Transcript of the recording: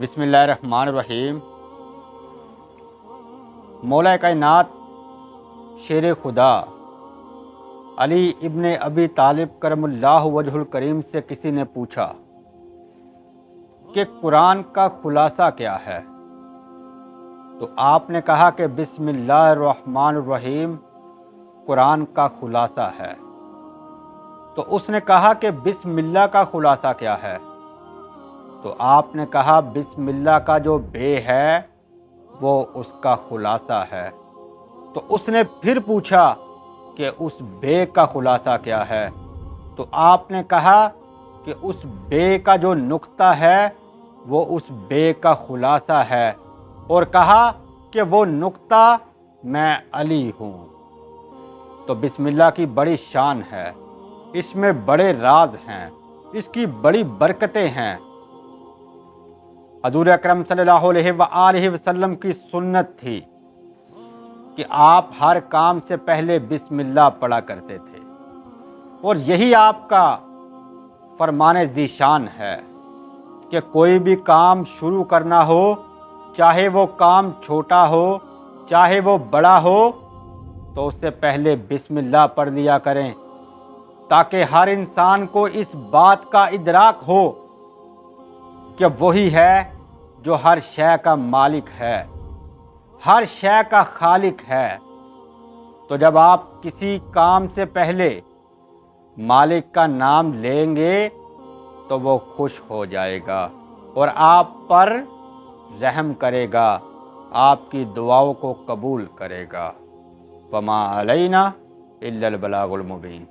بسم اللہ الرحمن الرحیم۔ مولا کائنات شیر خدا علی ابن ابی طالب کرم اللہ وجہ الکریم سے کسی نے پوچھا کہ قرآن کا خلاصہ کیا ہے، تو آپ نے کہا کہ بسم اللہ الرحمن الرحیم قرآن کا خلاصہ ہے۔ تو اس نے کہا کہ بسم اللہ کا خلاصہ کیا ہے، تو آپ نے کہا بسم اللہ کا جو بے ہے وہ اس کا خلاصہ ہے۔ تو اس نے پھر پوچھا کہ اس بے کا خلاصہ کیا ہے، تو آپ نے کہا کہ اس بے کا جو نقطہ ہے وہ اس بے کا خلاصہ ہے، اور کہا کہ وہ نقطہ میں علی ہوں۔ تو بسم اللہ کی بڑی شان ہے، اس میں بڑے راز ہیں، اس کی بڑی برکتیں ہیں۔ حضور اکرم صلی اللہ علیہ وآلہ وسلم کی سنت تھی کہ آپ ہر کام سے پہلے بسم اللہ پڑھا کرتے تھے، اور یہی آپ کا فرمان ذیشان ہے کہ کوئی بھی کام شروع کرنا ہو، چاہے وہ کام چھوٹا ہو چاہے وہ بڑا ہو، تو اس سے پہلے بسم اللہ پڑھ لیا کریں، تاکہ ہر انسان کو اس بات کا ادراک ہو کہ وہی ہے جو ہر شے کا مالک ہے، ہر شے کا خالق ہے۔ تو جب آپ کسی کام سے پہلے مالک کا نام لیں گے تو وہ خوش ہو جائے گا اور آپ پر رحم کرے گا، آپ کی دعاؤں کو قبول کرے گا۔ وما علینا الا البلاغ المبین۔